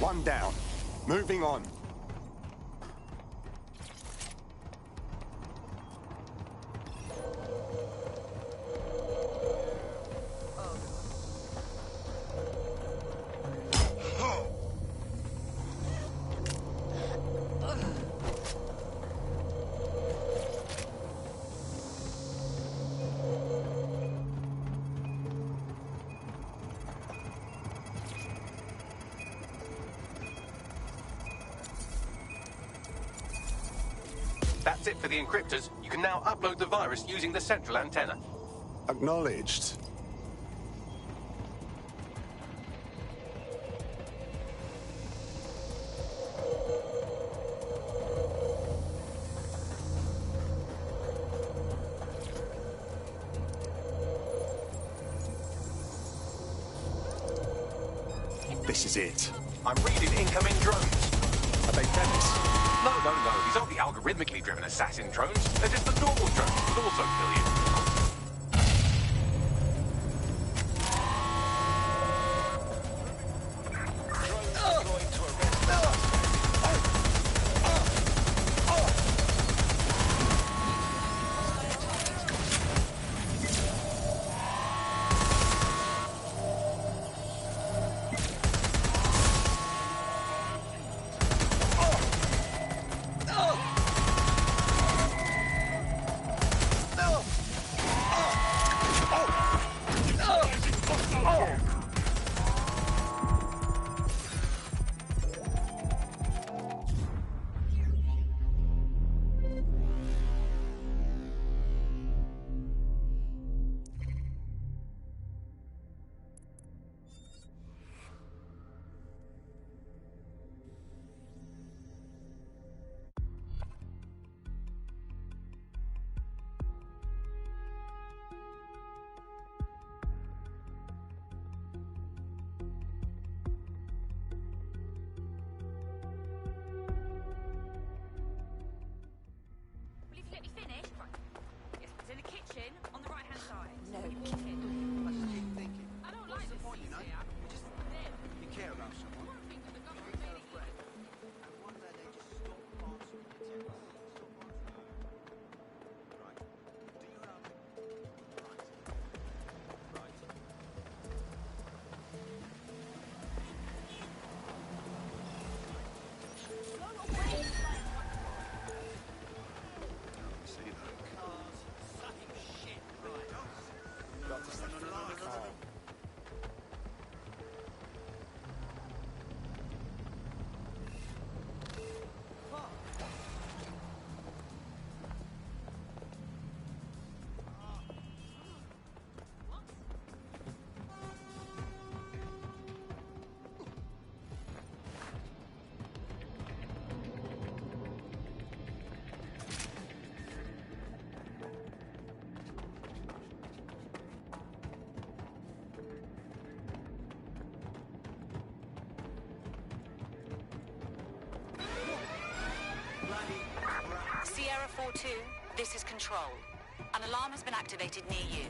One down. Moving on. That's it for the encryptors. You can now upload the virus using the central antenna. Acknowledged. This is it. I'm reading incoming drones. Are they Themis? No. These aren't the algorithmically driven assassin drones. They're just the normal drones that also kill you. Sierra 4-2, this is Control. An alarm has been activated near you.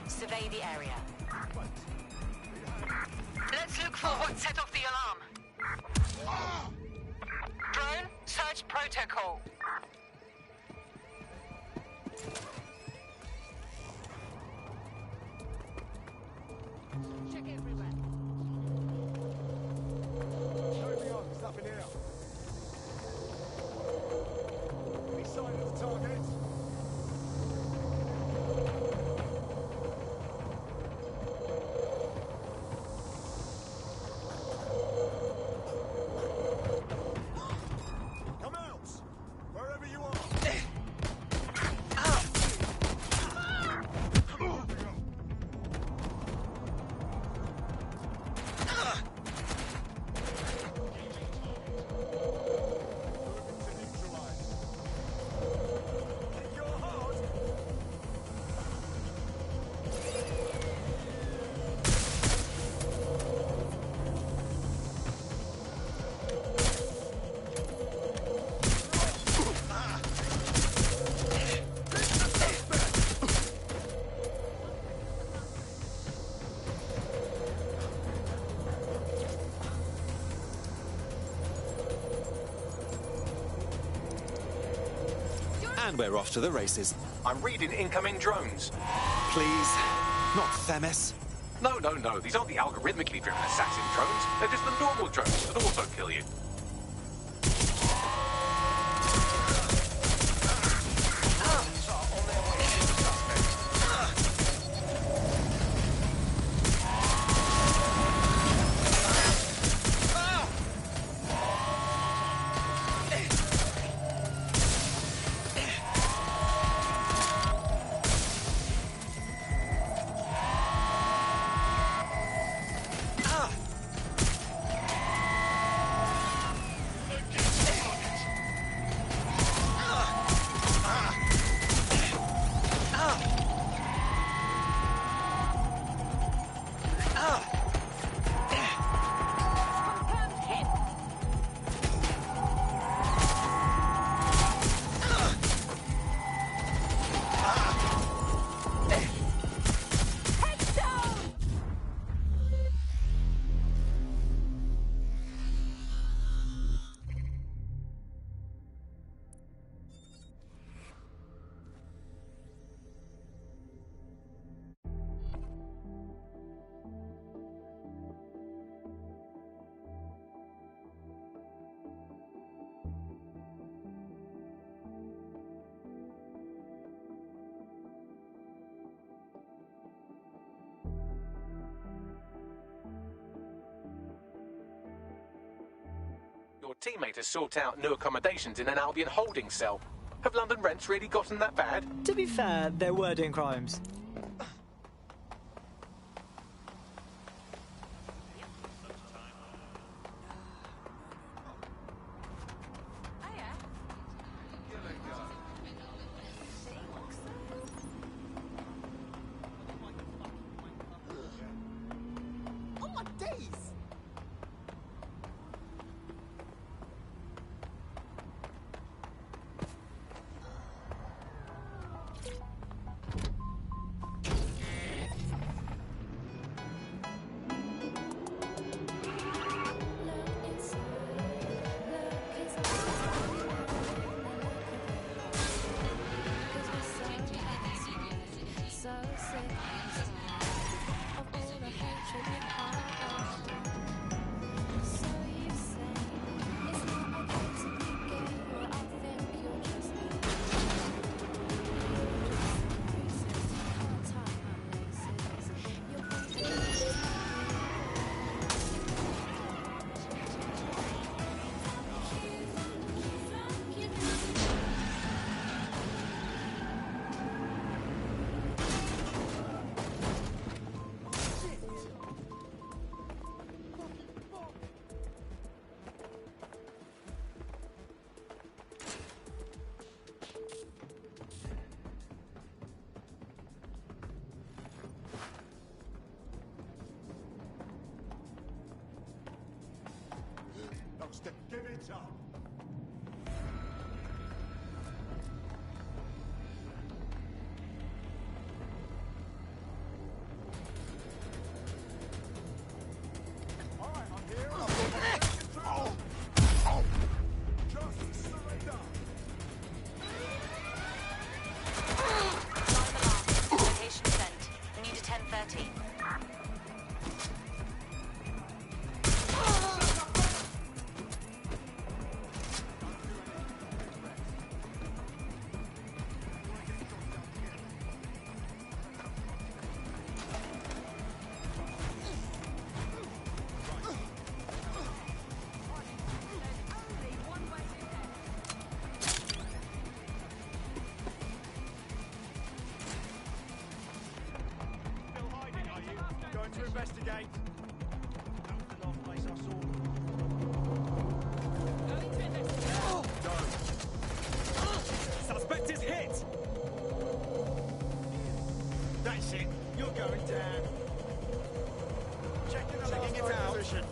Survey the area. Let's look for what set off the alarm. Drone, search protocol. Check everywhere. Show me up, it's up in here. Any sign of the target? Come out! And we're off to the races. I'm reading incoming drones. Please, not Themis. No. These aren't the algorithmically driven assassin drones. They're just the normal drones that also kill you. Your teammate has sought out new accommodations in an Albion holding cell. Have London rents really gotten that bad? To be fair, they were doing crimes. Oh my days! Give it up! Location sent. Need a 10:30. Going to investigate. That was the last place I saw them. Going to investigate. Go. Suspect is hit. That's it. You're going down. Checking it out. Position.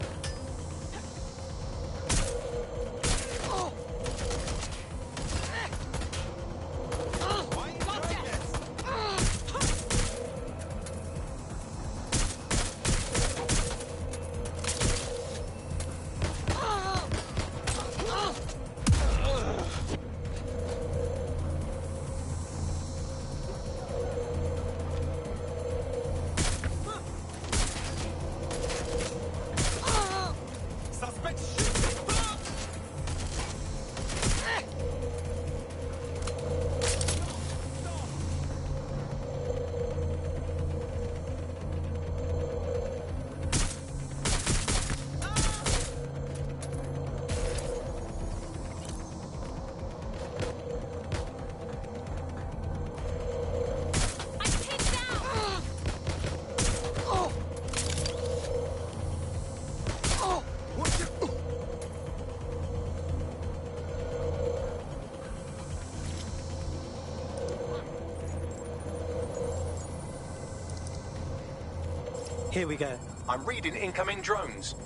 Here we go. I'm reading incoming drones.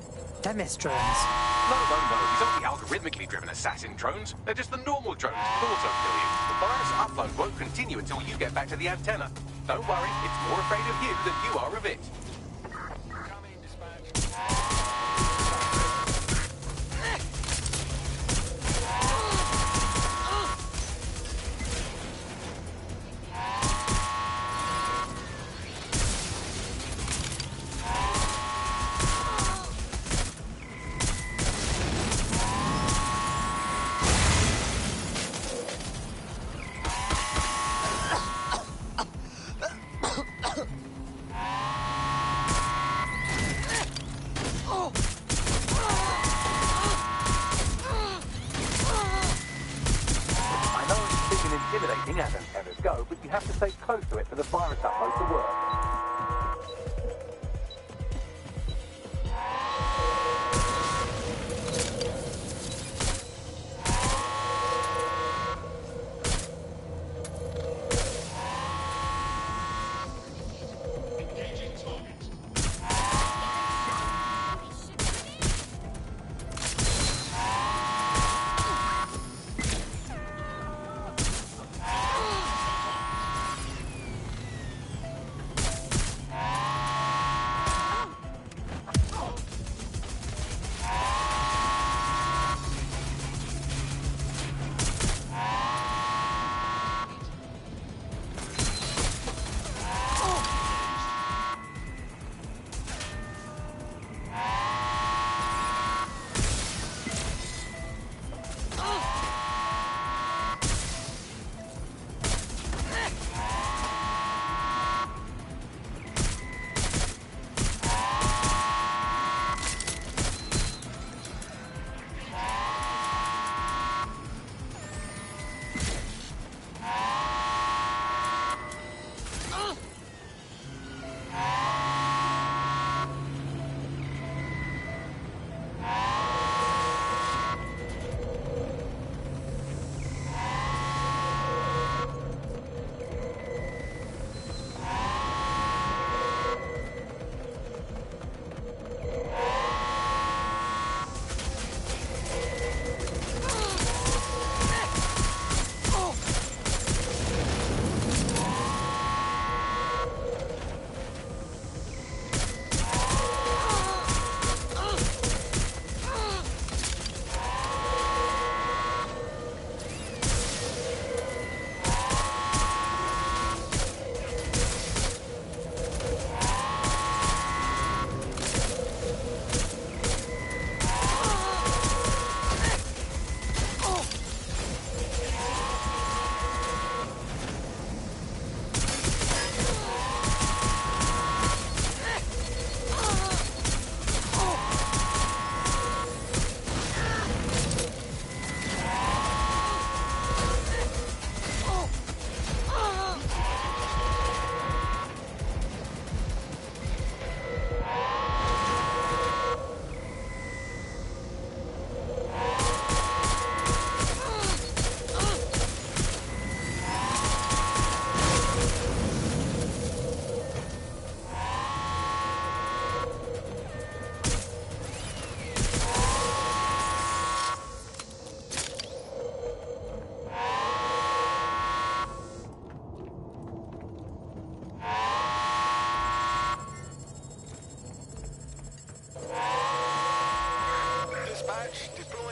Themis drones. No. These aren't the algorithmically driven assassin drones. They're just the normal drones that also kill you. The virus upload won't continue until you get back to the antenna. Don't worry, it's more afraid of you than you are of it. Intimidating as antennas go, but you have to stay close to it for the virus upload to work.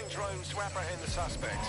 drones to apprehend the suspect.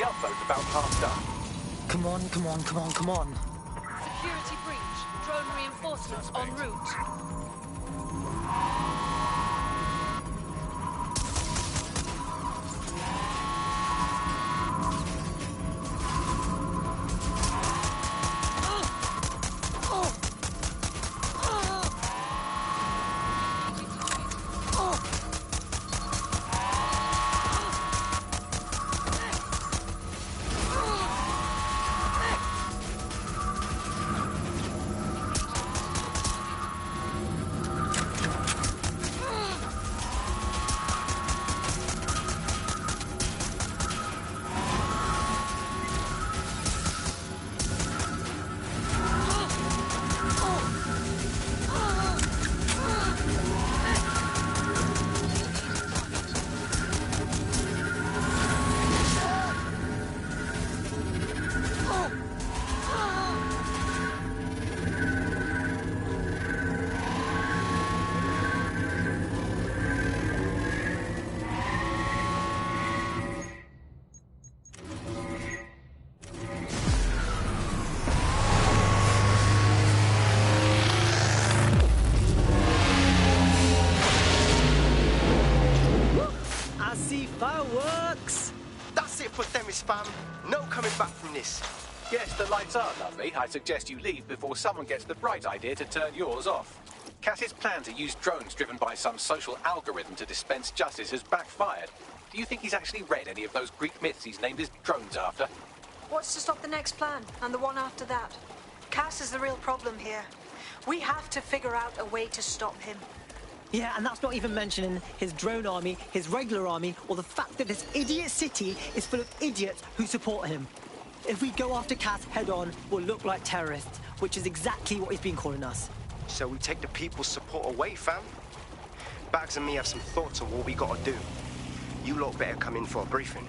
The upload's about half done. Come on, come on, come on, come on. Security breach. Drone reinforcements en route. Fireworks! That's it for Themis, fam. No coming back from this. Yes, the lights are lovely. I suggest you leave before someone gets the bright idea to turn yours off. Cass's plan to use drones driven by some social algorithm to dispense justice has backfired. Do you think he's actually read any of those Greek myths he's named his drones after? What's to stop the next plan, and the one after that? Cass is the real problem here. We have to figure out a way to stop him. Yeah, and that's not even mentioning his drone army, his regular army, or the fact that this idiot city is full of idiots who support him. If we go after Cass head-on, we'll look like terrorists, which is exactly what he's been calling us. So we take the people's support away, fam? Bags and me have some thoughts on what we gotta do. You lot better come in for a briefing.